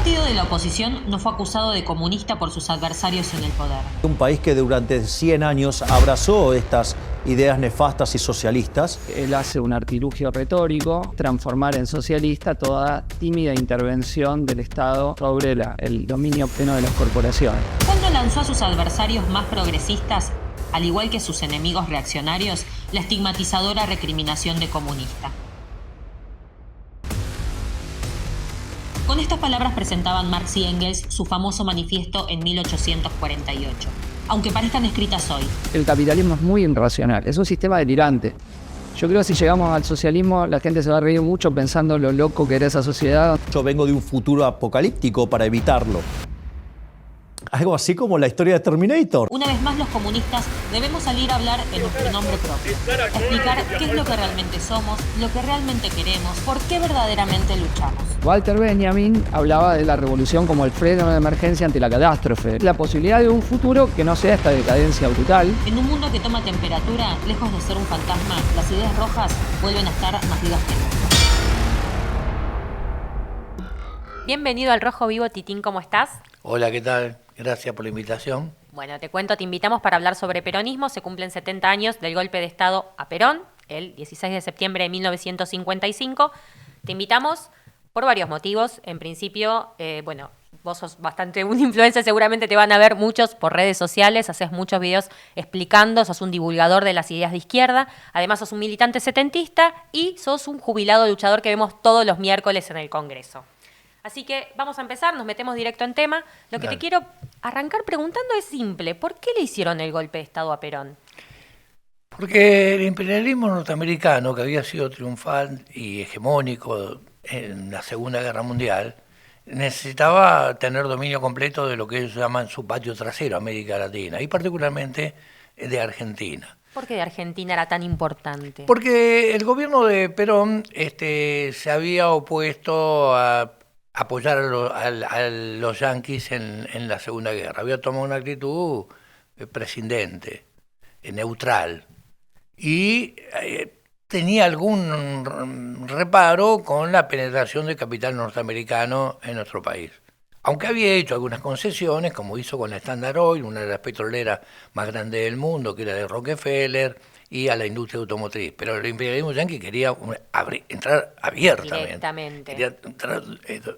partido de la oposición no fue acusado de comunista por sus adversarios en el poder. Un país que durante 100 años abrazó estas ideas nefastas y socialistas. Él hace un artilugio retórico, transformar en socialista toda tímida intervención del Estado sobre el dominio pleno de las corporaciones. Cuando lanzó a sus adversarios más progresistas, al igual que sus enemigos reaccionarios, la estigmatizadora recriminación de comunista. Con estas palabras presentaban Marx y Engels su famoso manifiesto en 1848, aunque parezcan escritas hoy. El capitalismo es muy irracional, es un sistema delirante. Yo creo que si llegamos al socialismo, la gente se va a reír mucho pensando lo loco que era esa sociedad. Yo vengo de un futuro apocalíptico para evitarlo. Algo así como la historia de Terminator. Una vez más, los comunistas debemos salir a hablar en nuestro nombre propio, explicar qué es lo que realmente somos, lo que realmente queremos, por qué verdaderamente luchamos. Walter Benjamin hablaba de la revolución como el freno de emergencia ante la catástrofe, la posibilidad de un futuro que no sea esta decadencia brutal. En un mundo que toma temperatura, lejos de ser un fantasma, las ideas rojas vuelven a estar más vivas que nunca. Bienvenido al Rojo Vivo, Titín, ¿cómo estás? Hola, ¿qué tal? Gracias por la invitación. Bueno, te cuento, te invitamos para hablar sobre peronismo. Se cumplen 70 años del golpe de Estado a Perón, el 16 de septiembre de 1955. Te invitamos por varios motivos. En principio, vos sos bastante un influencer, seguramente te van a ver muchos por redes sociales, haces muchos videos explicando, sos un divulgador de las ideas de izquierda, además sos un militante setentista y sos un jubilado luchador que vemos todos los miércoles en el Congreso. Así que vamos a empezar, nos metemos directo en tema. Lo que te quiero arrancar preguntando es simple. ¿Por qué le hicieron el golpe de Estado a Perón? Porque el imperialismo norteamericano, que había sido triunfal y hegemónico en la Segunda Guerra Mundial, necesitaba tener dominio completo de lo que ellos llaman su patio trasero, América Latina, y particularmente de Argentina. ¿Por qué de Argentina era tan importante? Porque el gobierno de Perón se había opuesto a apoyar a los yanquis en la Segunda Guerra. Había tomado una actitud prescindente, neutral, y tenía algún reparo con la penetración del capital norteamericano en nuestro país. Aunque había hecho algunas concesiones, como hizo con la Standard Oil, una de las petroleras más grandes del mundo, que era de Rockefeller, y a la industria automotriz. Pero el imperialismo yanqui quería entrar abiertamente. Quería entrar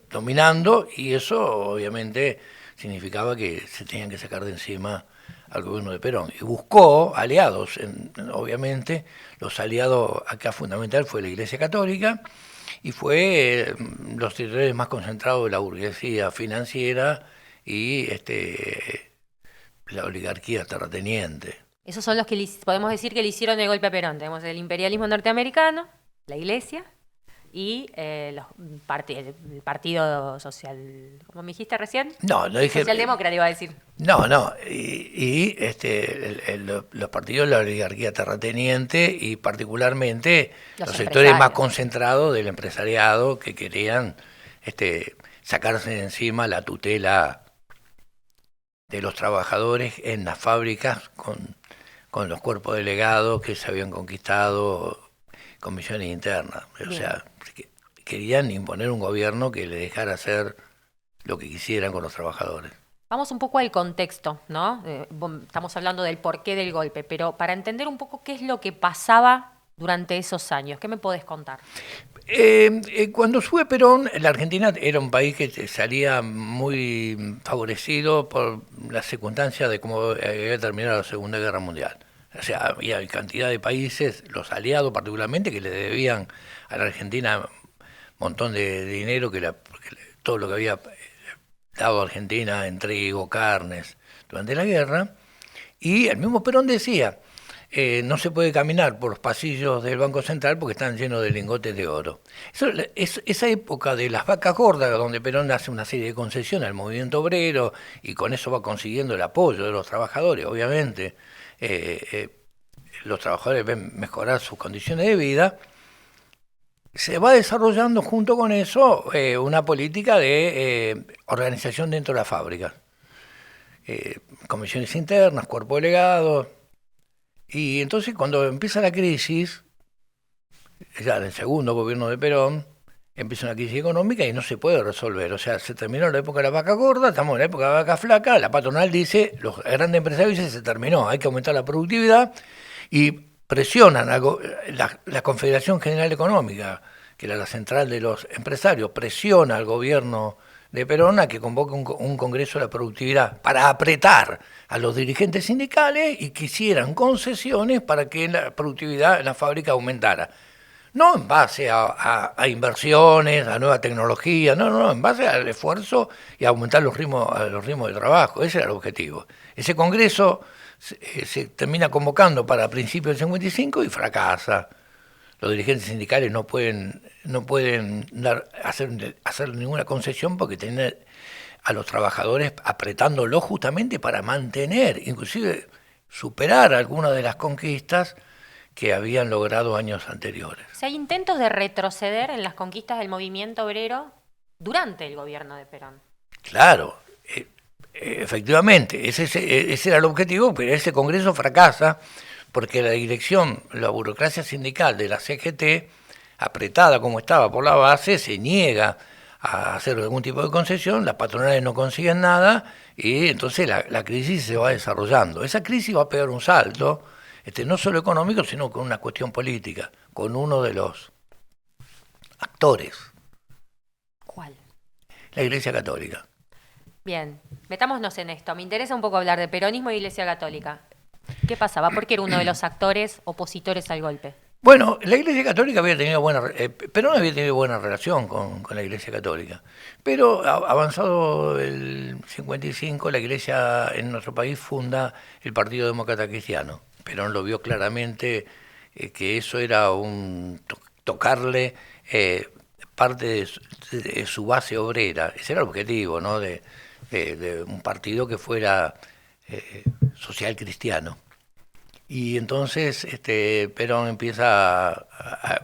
dominando, y eso obviamente significaba que se tenían que sacar de encima al gobierno de Perón. Y buscó aliados, obviamente. Los aliados acá fundamental fue la Iglesia Católica y fue los territorios más concentrados de la burguesía financiera y la oligarquía terrateniente. Esos son los que podemos decir que le hicieron el golpe a Perón. Tenemos el imperialismo norteamericano, la Iglesia y el Partido Social... ¿Cómo me dijiste recién? No dije... Socialdemócrata iba a decir. No. Los partidos de la oligarquía terrateniente y particularmente los sectores más concentrados del empresariado que querían sacarse de encima la tutela de los trabajadores en las fábricas con los cuerpos delegados que se habían conquistado comisiones internas. O sea, querían imponer un gobierno que le dejara hacer lo que quisieran con los trabajadores. Vamos un poco al contexto, ¿no? Estamos hablando del porqué del golpe, pero para entender un poco qué es lo que pasaba durante esos años, ¿qué me podés contar? Cuando sube Perón, la Argentina era un país que salía muy favorecido por las circunstancias de cómo había terminado la Segunda Guerra Mundial. O sea, había cantidad de países, los aliados particularmente, que le debían a la Argentina un montón de dinero, todo lo que había dado a Argentina en trigo, carnes, durante la guerra. Y el mismo Perón decía... no se puede caminar por los pasillos del Banco Central porque están llenos de lingotes de oro. Esa época de las vacas gordas, donde Perón hace una serie de concesiones al movimiento obrero y con eso va consiguiendo el apoyo de los trabajadores, obviamente, los trabajadores ven mejorar sus condiciones de vida, se va desarrollando junto con eso una política de organización dentro de las fábricas. Comisiones internas, cuerpo delegado. Y entonces cuando empieza la crisis, ya en el segundo gobierno de Perón, empieza una crisis económica y no se puede resolver. O sea, se terminó la época de la vaca gorda, estamos en la época de la vaca flaca, la patronal dice, los grandes empresarios dicen, se terminó, hay que aumentar la productividad y presionan la Confederación General Económica, que era la central de los empresarios, presiona al gobierno de Perón a que convoque un Congreso de la Productividad para apretar a los dirigentes sindicales y que hicieran concesiones para que la productividad en la fábrica aumentara. No en base a inversiones, a nueva tecnología, no, en base al esfuerzo y a aumentar los ritmos de trabajo. Ese era el objetivo. Ese Congreso se termina convocando para principios del 55 y fracasa. Los dirigentes sindicales no pueden hacer ninguna concesión porque tienen a los trabajadores apretándolos justamente para mantener, inclusive superar algunas de las conquistas que habían logrado años anteriores. O sea, hay intentos de retroceder en las conquistas del movimiento obrero durante el gobierno de Perón. Claro, efectivamente, ese era el objetivo, pero ese Congreso fracasa porque la dirección, la burocracia sindical de la CGT, apretada como estaba por la base, se niega a hacer algún tipo de concesión, las patronales no consiguen nada y entonces la crisis se va desarrollando. Esa crisis va a pegar un salto, no solo económico, sino con una cuestión política, con uno de los actores. ¿Cuál? La Iglesia Católica. Bien, metámonos en esto. Me interesa un poco hablar de peronismo y Iglesia Católica. ¿Qué pasaba? ¿Por qué era uno de los actores opositores al golpe? Bueno, la Iglesia Católica había tenido Perón había tenido buena relación con la Iglesia Católica, pero avanzado el 55, la Iglesia en nuestro país funda el Partido Demócrata Cristiano. Perón lo vio claramente que eso era tocarle parte de su base obrera. Ese era el objetivo, ¿no? De un partido que fuera social cristiano. Y entonces Perón empieza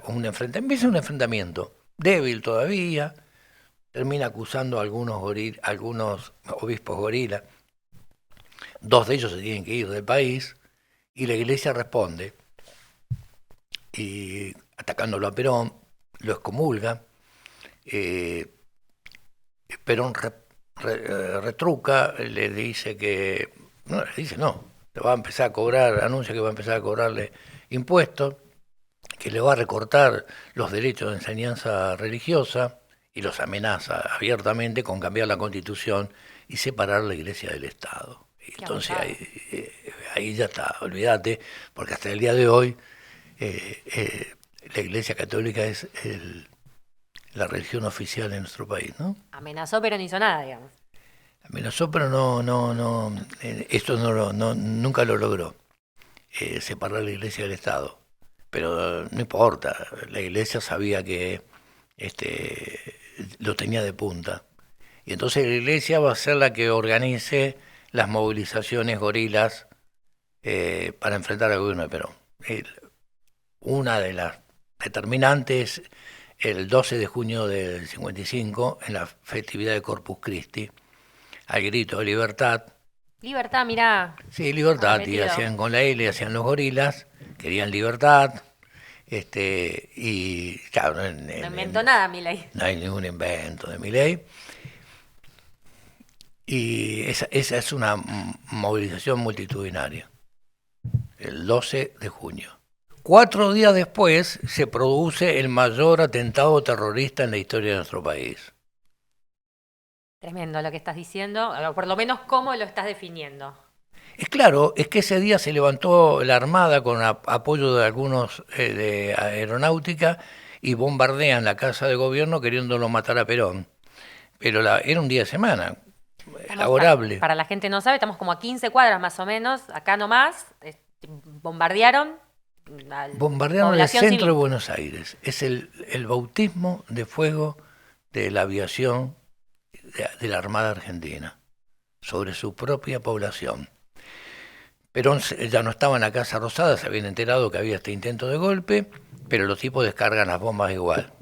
un enfrentamiento débil todavía, termina acusando a algunos obispos gorila, 2 de ellos se tienen que ir del país, y la Iglesia responde, y atacándolo a Perón, lo excomulga, Perón retruca, le dice le va a empezar a cobrar, anuncia que va a empezar a cobrarle impuestos, que le va a recortar los derechos de enseñanza religiosa y los amenaza abiertamente con cambiar la Constitución y separar la Iglesia del Estado. Entonces ahí ya está, olvídate, porque hasta el día de hoy la Iglesia Católica es la religión oficial en nuestro país, ¿no? Amenazó pero no hizo nada, digamos. Amenazó, pero esto nunca lo logró, separar la Iglesia del Estado. Pero no importa, la Iglesia sabía que lo tenía de punta. Y entonces la Iglesia va a ser la que organice las movilizaciones gorilas para enfrentar al gobierno de Perón. Una de las determinantes, el 12 de junio del 55, en la festividad de Corpus Christi, al grito de libertad. Libertad, mirá. Sí, libertad, y hacían con la L, hacían los gorilas, querían libertad, y claro, no inventó nada Milei. No hay ningún invento de Milei. Y esa es una movilización multitudinaria, el 12 de junio. 4 días después se produce el mayor atentado terrorista en la historia de nuestro país. Tremendo lo que estás diciendo, o por lo menos cómo lo estás definiendo. Es claro, es que ese día se levantó la Armada con apoyo de algunos de aeronáutica y bombardean la casa de gobierno queriéndolo matar a Perón. Pero era un día de semana, laborable. Para la gente no sabe, estamos como a 15 cuadras más o menos, acá nomás, bombardearon el centro de Buenos Aires. Es el bautismo de fuego de la aviación de la Armada Argentina sobre su propia población. Perón ya no estaba en la Casa Rosada, se habían enterado que había este intento de golpe, pero los tipos descargan las bombas igual.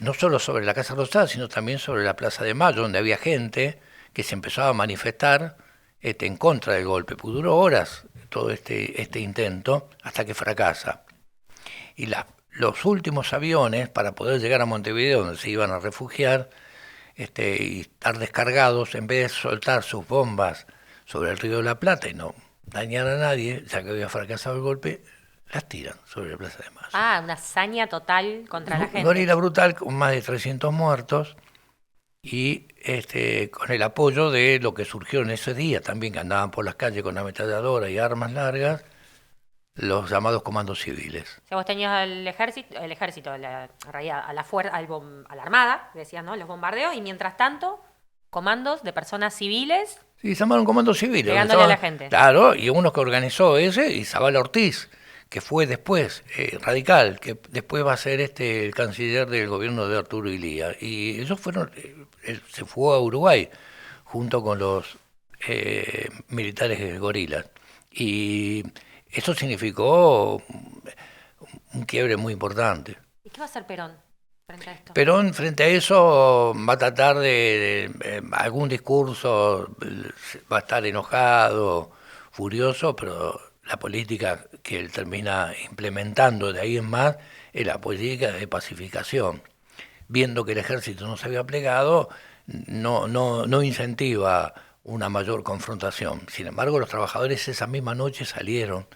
No solo sobre la Casa Rosada, sino también sobre la Plaza de Mayo, donde había gente que se empezaba a manifestar en contra del golpe. Pues duró horas todo este intento hasta que fracasa. Y los últimos aviones para poder llegar a Montevideo, donde se iban a refugiar, y estar descargados, en vez de soltar sus bombas sobre el Río de la Plata y no dañar a nadie, ya que había fracasado el golpe, las tiran sobre la Plaza de Mayo. Ah, una hazaña total contra la gente. Gorila brutal, con más de 300 muertos, y con el apoyo de lo que surgió en ese día también, que andaban por las calles con ametralladora y armas largas, los llamados comandos civiles. O sea, vos tenías el ejército, en realidad, a la armada, decías, ¿no? Los bombardeos, y mientras tanto, comandos de personas civiles. Sí, se llamaron comandos civiles. Pegándole a la gente. Claro, y uno que organizó ese, y Zabala Ortiz, que fue después radical, que después va a ser el canciller del gobierno de Arturo Illia. Y ellos fueron, se fue a Uruguay, junto con los militares gorilas. Y eso significó un quiebre muy importante. ¿Y qué va a hacer Perón frente a esto? Perón, frente a eso, va a tratar de algún discurso, va a estar enojado, furioso, pero la política que él termina implementando de ahí en más es la política de pacificación. Viendo que el ejército no se había plegado, no incentiva una mayor confrontación. Sin embargo, los trabajadores esa misma noche salieron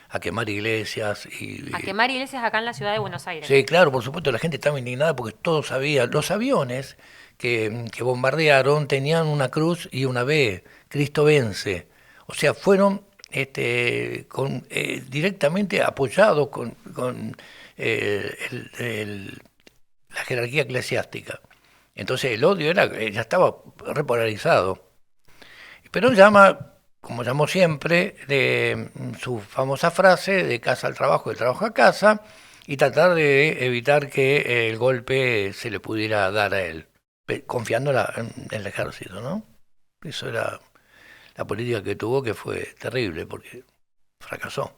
a quemar iglesias. A quemar iglesias acá en la ciudad de Buenos Aires. Sí, claro, por supuesto, la gente estaba indignada porque todos sabían. Los aviones que bombardearon tenían una cruz y una B, Cristo vence. O sea, fueron directamente apoyados con la jerarquía eclesiástica. Entonces el odio ya estaba repolarizado. Perón llama, como llamó siempre, de su famosa frase de casa al trabajo, del trabajo a casa, y tratar de evitar que el golpe se le pudiera dar a él, confiando en el ejército, ¿no? Eso era la política que tuvo, que fue terrible, porque fracasó.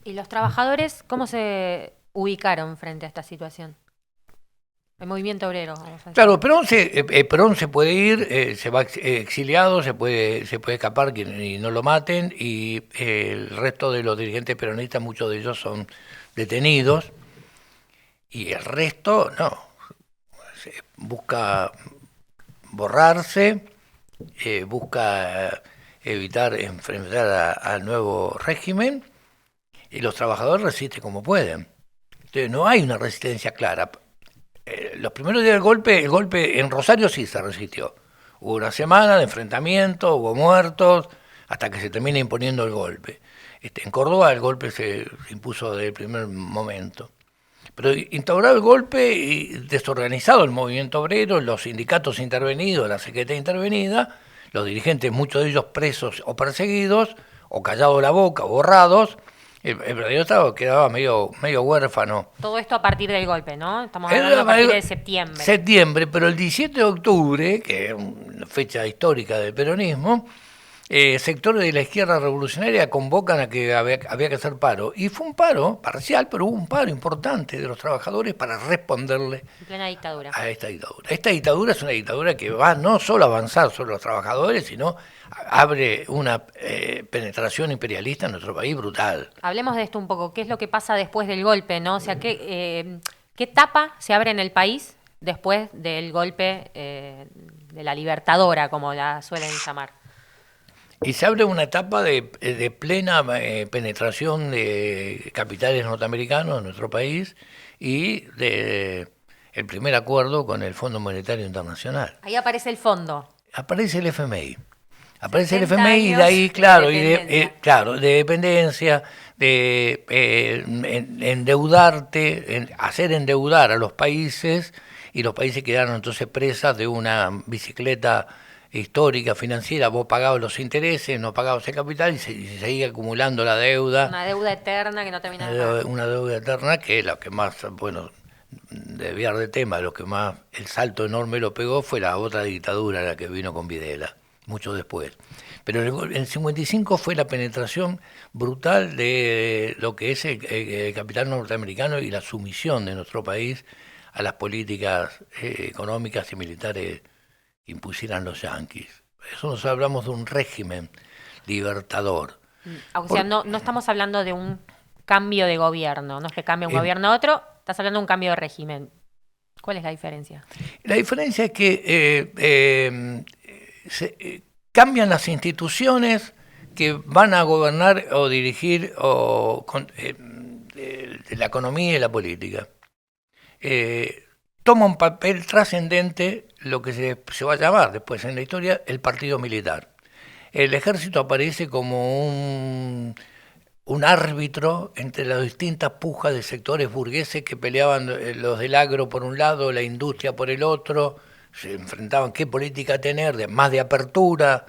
¿Y los trabajadores cómo se ubicaron frente a esta situación? El movimiento obrero, vamos a decir. Claro, Perón se puede ir, se va exiliado, se puede escapar y no lo maten, y el resto de los dirigentes peronistas, muchos de ellos son detenidos, y el resto no, busca borrarse, busca evitar enfrentar al nuevo régimen, y los trabajadores resisten como pueden. Entonces no hay una resistencia clara. Los primeros días el golpe en Rosario sí se resistió. Hubo una semana de enfrentamiento, hubo muertos, hasta que se termina imponiendo el golpe. En Córdoba el golpe se impuso desde el primer momento. Pero instaurado el golpe y desorganizado el movimiento obrero, los sindicatos intervenidos, la Secretaría intervenida, los dirigentes, muchos de ellos presos o perseguidos, o callados la boca, o borrados, el verdadero Estado quedaba medio huérfano. Todo esto a partir del golpe, ¿no? Estamos hablando a partir de septiembre. Septiembre, pero el 17 de octubre, que es una fecha histórica del peronismo, sectores de la izquierda revolucionaria convocan a que había que hacer paro. Y fue un paro parcial, pero hubo un paro importante de los trabajadores para responderle en plena dictadura. A esta dictadura. Esta dictadura es una dictadura que va no solo a avanzar sobre los trabajadores, sino abre una penetración imperialista en nuestro país brutal. Hablemos de esto un poco. ¿Qué es lo que pasa después del golpe, no? O sea, ¿qué etapa se abre en el país después del golpe de la Libertadora, como la suelen llamar? Y se abre una etapa de plena penetración de capitales norteamericanos en nuestro país y de el primer acuerdo con el Fondo Monetario Internacional. Ahí aparece el fondo. Aparece el FMI. Aparece el FMI y de ahí, claro, de dependencia, de endeudarte, hacer endeudar a los países, y los países quedaron entonces presas de una bicicleta histórica, financiera. Vos pagabas los intereses, no pagabas el capital y se seguía acumulando la deuda. Una deuda eterna que no termina de Una deuda eterna que es la que más, bueno, desviar de tema, lo que más, el salto enorme lo pegó fue la otra dictadura, la que vino con Videla, mucho después. Pero en el 55 fue la penetración brutal de lo que es el capital norteamericano y la sumisión de nuestro país a las políticas económicas y militares que impusieran los yanquis. Eso nos hablamos de un régimen libertador. O sea, no estamos hablando de un cambio de gobierno, no es que cambie un gobierno a otro, Estás hablando de un cambio de régimen. ¿Cuál es la diferencia? La diferencia es que cambian las instituciones que van a gobernar o dirigir de la economía y la política. Toma un papel trascendente lo que se va a llamar después en la historia el partido militar. El ejército aparece como un árbitro entre las distintas pujas de sectores burgueses que peleaban, los del agro por un lado, la industria por el otro, se enfrentaban qué política tener, más de apertura,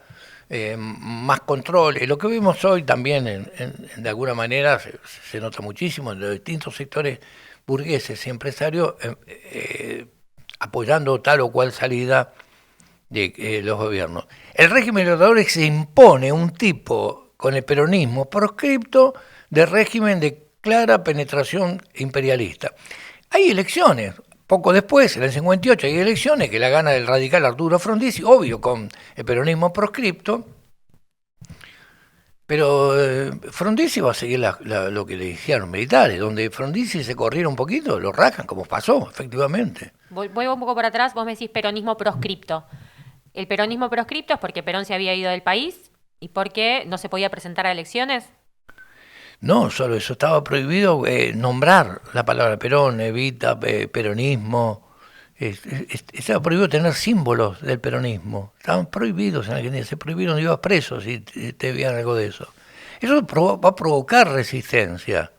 más control. Y lo que vimos hoy también, de alguna manera, se nota muchísimo en los distintos sectores burgueses y empresarios apoyando tal o cual salida de los gobiernos. El régimen libertador se impone un tipo, con el peronismo proscripto, de régimen de clara penetración imperialista. Hay elecciones, poco después, en el 58, hay elecciones que la gana el radical Arturo Frondizi, obvio con el peronismo proscripto, pero Frondizi va a seguir lo que le dijeron los militares, donde Frondizi se corriera un poquito, lo rajan, como pasó, efectivamente. Voy un poco para atrás, vos me decís peronismo proscripto. El peronismo proscripto es porque Perón se había ido del país y porque no se podía presentar a elecciones. No, solo eso, estaba prohibido nombrar la palabra Perón, Evita, peronismo. Estaba prohibido tener símbolos del peronismo. Estaban prohibidos en Argentina, se prohibieron, ibas preso si te veían algo de eso. Eso va a provocar resistencia.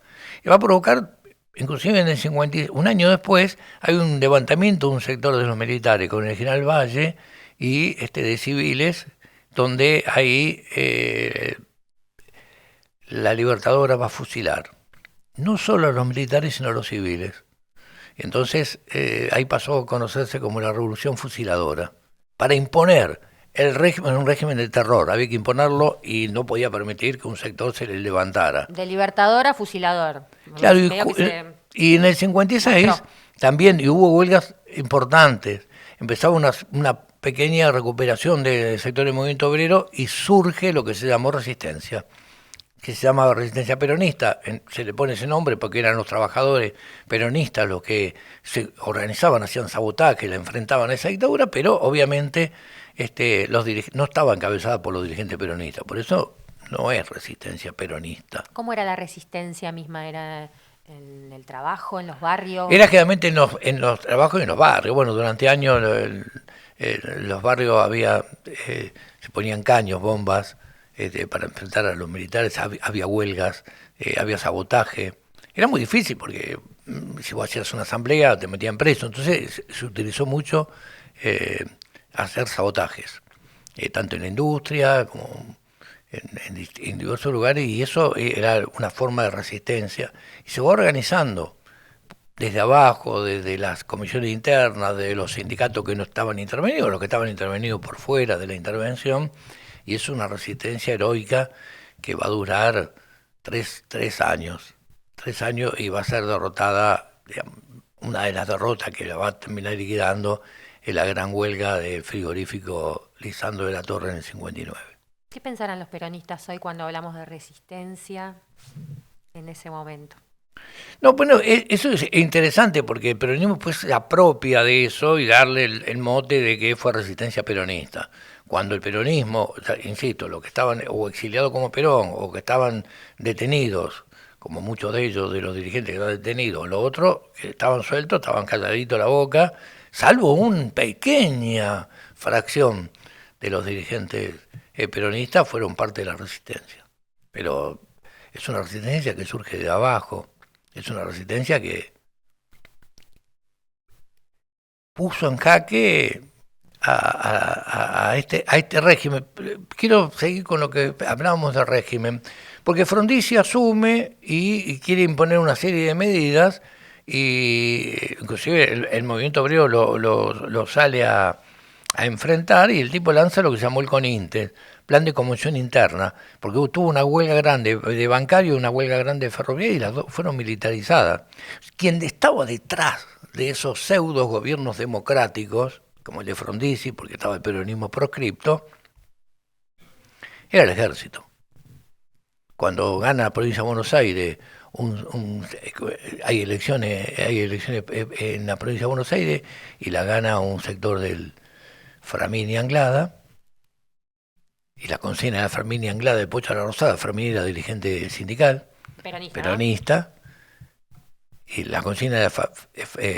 Y va a provocar, inclusive en el 50, un año después, hay un levantamiento de un sector de los militares con el general Valle y de civiles, donde ahí la Libertadora va a fusilar. No solo a los militares, sino a los civiles. Entonces, ahí pasó a conocerse como la Revolución Fusiladora, para imponer el régimen, un régimen de terror. Había que imponerlo y no podía permitir que un sector se le levantara. De libertador a fusilador. Claro, y en el 56 también y hubo huelgas importantes. Empezaba una pequeña recuperación del sector del movimiento obrero y surge lo que se llamó resistencia, que se llama resistencia peronista. Se le pone ese nombre porque eran los trabajadores peronistas los que se organizaban, hacían sabotaje, la enfrentaban a esa dictadura, pero obviamente no estaba encabezada por los dirigentes peronistas, por eso no es resistencia peronista. ¿Cómo era la resistencia misma? ¿Era en el trabajo, en los barrios? Era generalmente en los trabajos y en los barrios. Bueno, durante años los barrios se ponían caños, bombas, para enfrentar a los militares, había huelgas, había sabotaje. Era muy difícil porque si vos hacías una asamblea te metían preso, entonces se utilizó mucho hacer sabotajes, tanto en la industria como en diversos lugares, y eso era una forma de resistencia. Y se va organizando desde abajo, desde las comisiones internas, de los sindicatos que no estaban intervenidos, los que estaban intervenidos por fuera de la intervención, y es una resistencia heroica que va a durar tres años, y va a ser derrotada, digamos, una de las derrotas que la va a terminar liquidando es la gran huelga del frigorífico Lisandro de la Torre en el 59. ¿Qué pensarán los peronistas hoy cuando hablamos de resistencia en ese momento? No, bueno, eso es interesante porque el peronismo pues se apropia de eso y darle el mote de que fue resistencia peronista. Cuando el peronismo, insisto, los que estaban o exiliados como Perón o que estaban detenidos, como muchos de ellos, de los dirigentes que estaban detenidos, los otros que estaban sueltos, estaban calladitos la boca, salvo una pequeña fracción de los dirigentes peronistas fueron parte de la resistencia. Pero es una resistencia que surge de abajo, es una resistencia que puso en jaque a este régimen. Quiero seguir con lo que hablábamos del régimen, porque Frondizi asume y quiere imponer una serie de medidas, y inclusive el movimiento obrero lo sale a enfrentar, y el tipo lanza lo que se llamó el CONINTE, Plan de Conmoción Interna, porque tuvo una huelga grande de bancario y una huelga grande de ferroviaria, y las dos fueron militarizadas. Quien estaba detrás de esos pseudo gobiernos democráticos, como el de Frondizi, porque estaba el peronismo proscripto, era el ejército. Cuando gana la provincia de Buenos Aires hay elecciones en la provincia de Buenos Aires y la gana un sector del Framini Anglada, y la consigna de Framini Anglada, el Pocho a la Rosada. Framini era dirigente sindical, peronista, y la consigna de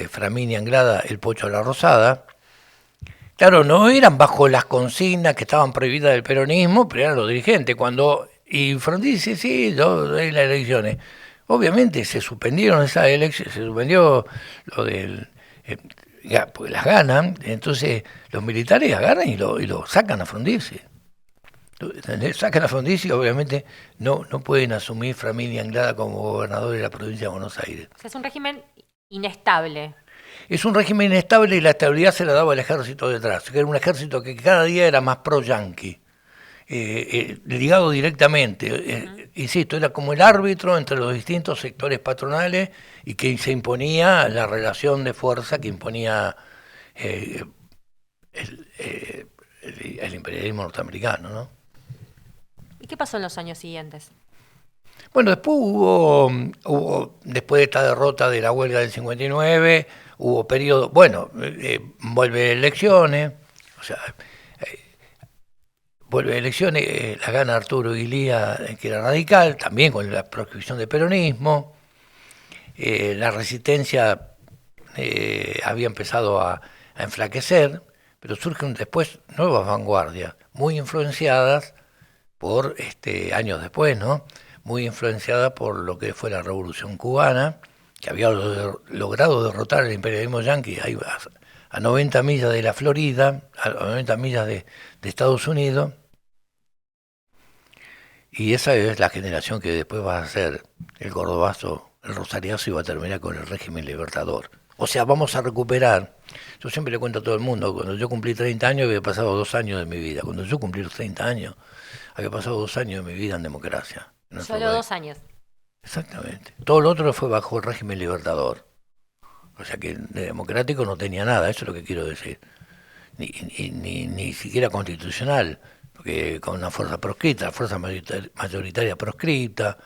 Framini Anglada, el Pocho a la Rosada. Claro, no eran bajo las consignas que estaban prohibidas del peronismo, pero eran los dirigentes. Y Frondizi, sí, yo doy las elecciones. Obviamente se suspendieron esas elecciones, se suspendió lo del... porque las ganan, entonces los militares agarran y lo sacan a Frondizi. Sacan a Frondizi y obviamente no pueden asumir Framini Anglada como gobernador de la provincia de Buenos Aires. O sea, es un régimen inestable. Es un régimen inestable y la estabilidad se la daba el ejército detrás, que era un ejército que cada día era más pro-yanqui, ligado directamente. Insisto, era como el árbitro entre los distintos sectores patronales y que se imponía la relación de fuerza que imponía el imperialismo norteamericano, ¿no? ¿Y qué pasó en los años siguientes? Bueno, después hubo después de esta derrota de la huelga del 59, hubo periodo, vuelve elecciones, vuelve elecciones, la gana Arturo Illia, que era radical, también con la proscripción del peronismo. La resistencia había empezado a enflaquecer, pero surgen después nuevas vanguardias, muy influenciadas por, años después, ¿no? Muy influenciada por lo que fue la Revolución Cubana, que había logrado derrotar el imperialismo yanqui a 90 millas de la Florida, a 90 millas de Estados Unidos, y esa es la generación que después va a ser el cordobazo, el rosariazo, y va a terminar con el régimen libertador. O sea, vamos a recuperar, yo siempre le cuento a todo el mundo, cuando yo cumplí 30 años había pasado 2 años de mi vida, cuando yo cumplí los 30 años había pasado 2 años de mi vida en democracia. Solo 2 años. Exactamente. Todo lo otro fue bajo el régimen libertador. O sea que de democrático no tenía nada, eso es lo que quiero decir. Ni siquiera constitucional, porque con una fuerza proscripta, fuerza mayoritaria proscripta,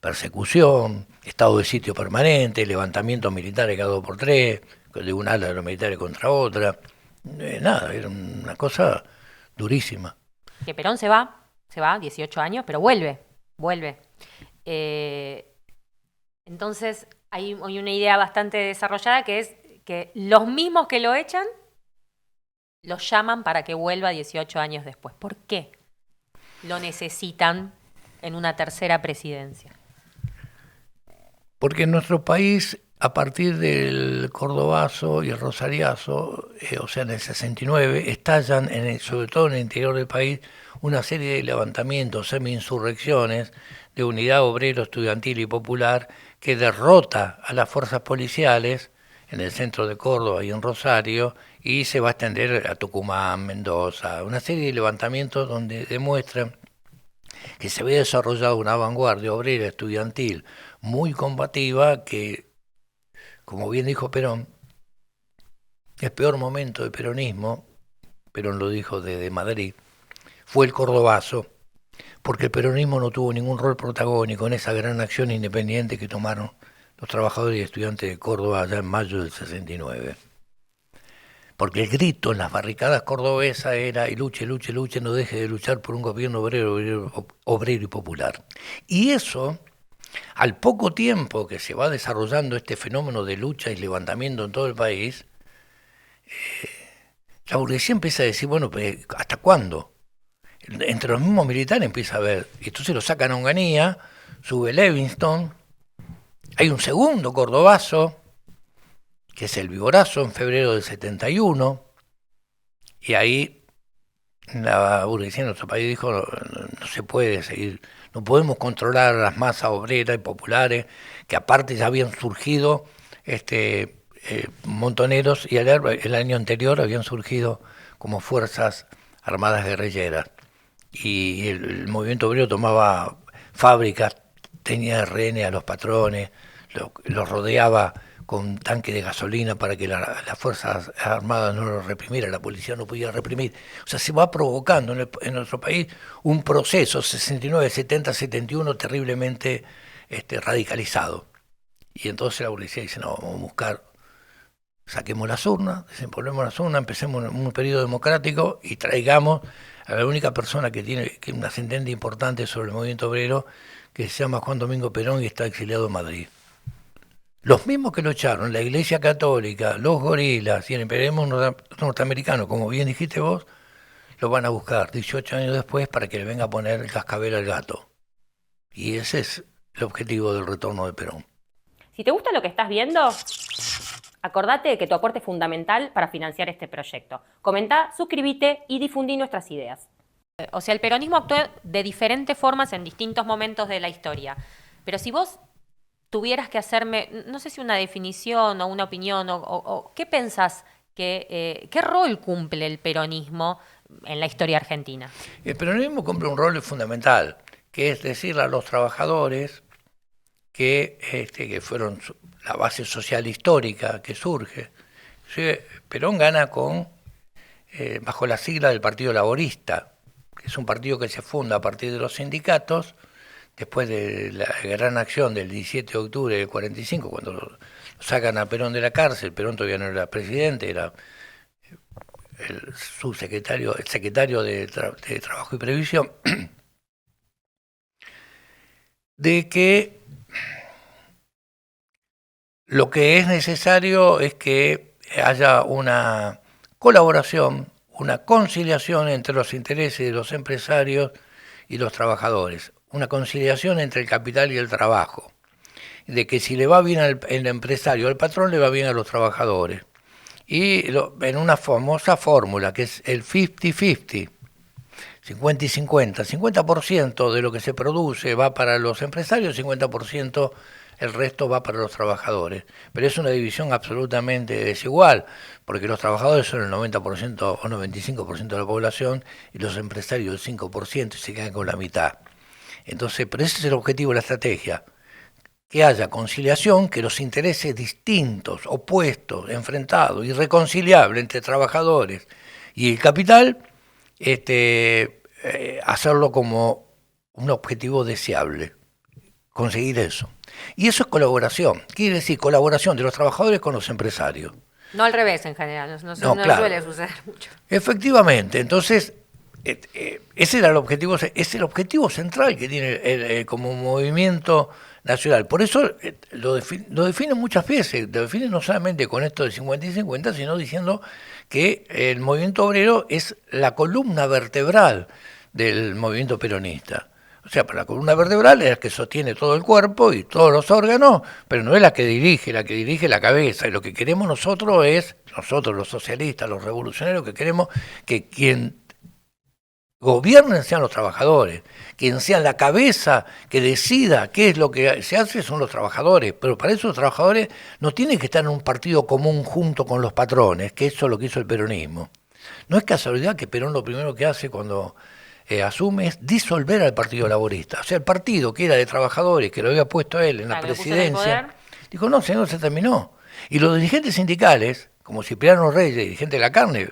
persecución, estado de sitio permanente, levantamientos militares cada 2 por 3, de un ala de los militares contra otra. Nada, era una cosa durísima. Que Perón se va 18 años, pero vuelve. Entonces hay una idea bastante desarrollada que es que los mismos que lo echan lo llaman para que vuelva 18 años después. ¿Por qué lo necesitan en una tercera presidencia? Porque en nuestro país, a partir del cordobazo y el rosariazo, o sea, en el 69, estallan, sobre todo en el interior del país, una serie de levantamientos, semi-insurrecciones de unidad obrero, estudiantil y popular que derrota a las fuerzas policiales en el centro de Córdoba y en Rosario, y se va a extender a Tucumán, Mendoza, una serie de levantamientos donde demuestran que se había desarrollado una vanguardia obrera estudiantil muy combativa que, como bien dijo Perón, el peor momento del peronismo, Perón lo dijo desde Madrid, fue el cordobazo, porque el peronismo no tuvo ningún rol protagónico en esa gran acción independiente que tomaron los trabajadores y estudiantes de Córdoba allá en mayo del 69. Porque el grito en las barricadas cordobesas era: y luche, luche, luche, no deje de luchar por un gobierno obrero y popular. Y eso, al poco tiempo que se va desarrollando este fenómeno de lucha y levantamiento en todo el país, la burguesía empieza a decir, bueno, ¿hasta cuándo? Entre los mismos militares empieza a haber, y entonces lo sacan a Onganía, sube Levingston, hay un segundo cordobazo, que es el Viborazo, en febrero del 71, y ahí la burguesía en nuestro país dijo, no se puede seguir, no podemos controlar a las masas obreras y populares, que aparte ya habían surgido montoneros, y el año anterior habían surgido como fuerzas armadas guerrilleras, y el movimiento obrero tomaba fábricas, tenía rehenes a los patrones, los rodeaba con tanques de gasolina para que las fuerzas armadas no lo reprimieran, la policía no podía reprimir. O sea, se va provocando en nuestro país un proceso 69, 70, 71 terriblemente radicalizado. Y entonces la burguesía dice, no, vamos a buscar, saquemos las urnas, desempolvemos las urnas, empecemos un periodo democrático y traigamos a la única persona que tiene un ascendente importante sobre el movimiento obrero, que se llama Juan Domingo Perón y está exiliado en Madrid. Los mismos que lo echaron, la Iglesia Católica, los gorilas y el imperialismo norteamericano, como bien dijiste vos, lo van a buscar 18 años después para que le venga a poner el cascabel al gato. Y ese es el objetivo del retorno de Perón. Si te gusta lo que estás viendo, acordate de que tu aporte es fundamental para financiar este proyecto. Comenta, suscríbete y difundí nuestras ideas. O sea, el peronismo actuó de diferentes formas en distintos momentos de la historia. Pero si vos tuvieras que hacerme, no sé si una definición o una opinión, o ¿qué pensás qué rol cumple el peronismo en la historia argentina? El peronismo cumple un rol fundamental, que es decirle a los trabajadores que fueron la base social histórica que surge. Perón gana bajo la sigla del Partido Laborista, que es un partido que se funda a partir de los sindicatos, después de la gran acción del 17 de octubre del 45, cuando lo sacan a Perón de la cárcel. Perón todavía no era presidente, era el secretario de Trabajo y Previsión, de que lo que es necesario es que haya una colaboración, una conciliación entre los intereses de los empresarios y los trabajadores, una conciliación entre el capital y el trabajo, de que si le va bien al empresario, al patrón, le va bien a los trabajadores. Y en una famosa fórmula que es el 50-50, 50 y 50, 50% de lo que se produce va para los empresarios, 50% el resto va para los trabajadores. Pero es una división absolutamente desigual, porque los trabajadores son el 90% o 95% de la población y los empresarios el 5% y se quedan con la mitad. Entonces, pero ese es el objetivo de la estrategia, que haya conciliación, que los intereses distintos, opuestos, enfrentados, irreconciliables entre trabajadores y el capital, hacerlo como un objetivo deseable, conseguir eso. Y eso es colaboración, quiere decir colaboración de los trabajadores con los empresarios. No al revés en general, no claro. Suele suceder mucho. Efectivamente, entonces ese era el objetivo, es el objetivo central que tiene como movimiento nacional. Por eso lo define muchas veces, lo define no solamente con esto de 50 y 50, sino diciendo que el movimiento obrero es la columna vertebral del movimiento peronista. O sea, para la columna vertebral es la que sostiene todo el cuerpo y todos los órganos, pero no es la que dirige la cabeza. Y lo que queremos nosotros los socialistas, los revolucionarios, que queremos que quien gobiernen sean los trabajadores, quien sea la cabeza que decida qué es lo que se hace son los trabajadores, pero para eso los trabajadores no tienen que estar en un partido común junto con los patrones, que eso es lo que hizo el peronismo. No es casualidad que Perón lo primero que hace cuando asume es disolver al Partido Laborista. O sea, el partido que era de trabajadores, que lo había puesto él en la presidencia, dijo, no, señor, se terminó. Y los dirigentes sindicales, como Cipriano Reyes, dirigente de la carne,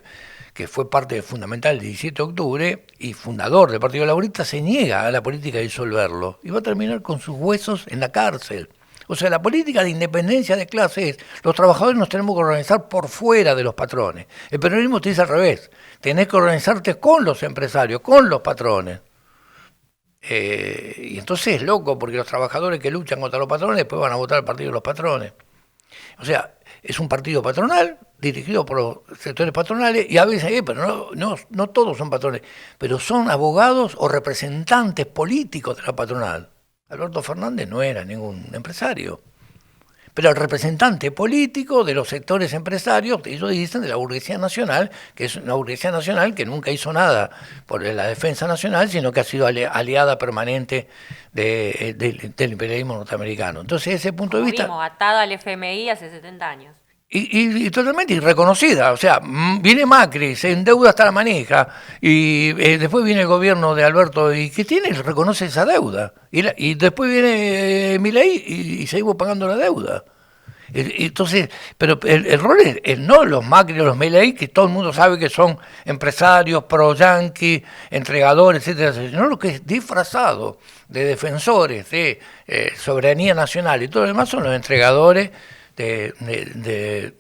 que fue parte fundamental del 17 de octubre y fundador del Partido Laborista, se niega a la política de disolverlo y va a terminar con sus huesos en la cárcel. O sea, la política de independencia de clase es, los trabajadores nos tenemos que organizar por fuera de los patrones. El peronismo te dice al revés, tenés que organizarte con los empresarios, con los patrones. Y entonces es loco, porque los trabajadores que luchan contra los patrones después van a votar al partido de los patrones. O sea, es un partido patronal, dirigido por los sectores patronales, y a veces, pero no todos son patrones, pero son abogados o representantes políticos de la patronal. Alberto Fernández no era ningún empresario, pero el representante político de los sectores empresarios, ellos dicen de la burguesía nacional, que es una burguesía nacional que nunca hizo nada por la defensa nacional, sino que ha sido aliada permanente del imperialismo norteamericano. Entonces, ese punto de vista... Vimos, atada al FMI hace 70 años. Y totalmente irreconocida, o sea, viene Macri, se endeuda hasta la manija, y después viene el gobierno de Alberto, y ¿qué tiene? Reconoce esa deuda, y después viene Milei y seguimos pagando la deuda. Entonces, pero el rol es no los Macri o los Milei, que todo el mundo sabe que son empresarios, pro-yanqui, entregadores, etcétera, sino lo que es disfrazado de defensores de soberanía nacional y todo lo demás son los entregadores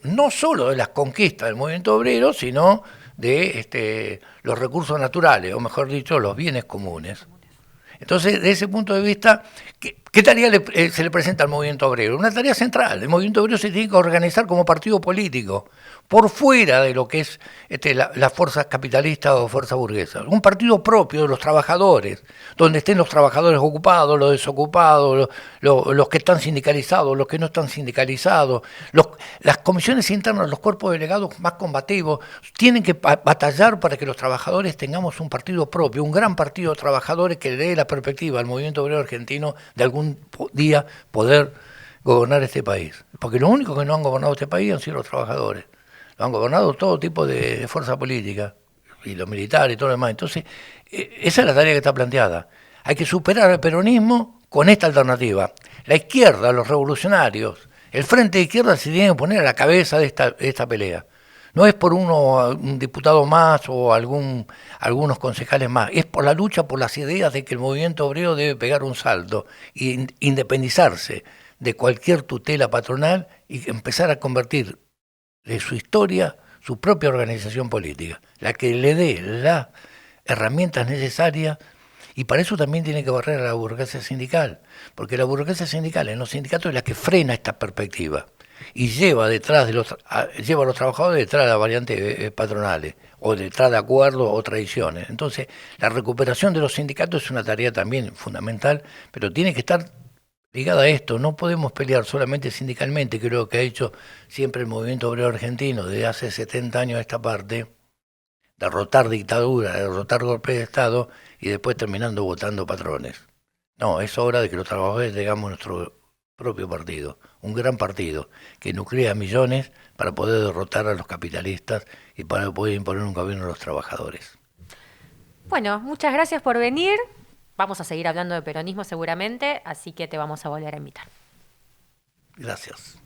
no solo de las conquistas del movimiento obrero, sino de los recursos naturales, o mejor dicho, los bienes comunes. Entonces, desde ese punto de vista, ¿qué tarea se le presenta al movimiento obrero? Una tarea central. El movimiento obrero se tiene que organizar como partido político, por fuera de lo que es las fuerzas capitalistas o fuerzas burguesas. Un partido propio de los trabajadores, donde estén los trabajadores ocupados, los desocupados, los que están sindicalizados, los que no están sindicalizados. Las comisiones internas, los cuerpos delegados más combativos, tienen que batallar para que los trabajadores tengamos un partido propio, un gran partido de trabajadores que le dé la perspectiva al movimiento obrero argentino de algún día poder gobernar este país. Porque los únicos que no han gobernado este país han sido los trabajadores. Lo han gobernado todo tipo de fuerza política, y los militares y todo lo demás. Entonces, esa es la tarea que está planteada. Hay que superar el peronismo con esta alternativa. La izquierda, los revolucionarios, el frente de izquierda se tiene que poner a la cabeza de esta pelea. No es por un diputado más o algunos concejales más, es por la lucha por las ideas de que el movimiento obrero debe pegar un salto e independizarse de cualquier tutela patronal y empezar a convertir de su historia su propia organización política, la que le dé las herramientas necesarias, y para eso también tiene que barrer a la burocracia sindical, porque la burocracia sindical en los sindicatos es la que frena esta perspectiva y lleva a los trabajadores detrás de las variantes patronales o detrás de acuerdos o tradiciones. Entonces, la recuperación de los sindicatos es una tarea también fundamental, pero tiene que estar ligada a esto. No podemos pelear solamente sindicalmente, que es lo que ha hecho siempre el movimiento obrero argentino desde hace 70 años a esta parte, derrotar dictadura, derrotar golpes de Estado y después terminando votando patrones. No, es hora de que los trabajadores tengamos nuestro propio partido, un gran partido que nuclea millones para poder derrotar a los capitalistas y para poder imponer un gobierno a los trabajadores. Bueno, muchas gracias por venir. Vamos a seguir hablando de peronismo seguramente, así que te vamos a volver a invitar. Gracias.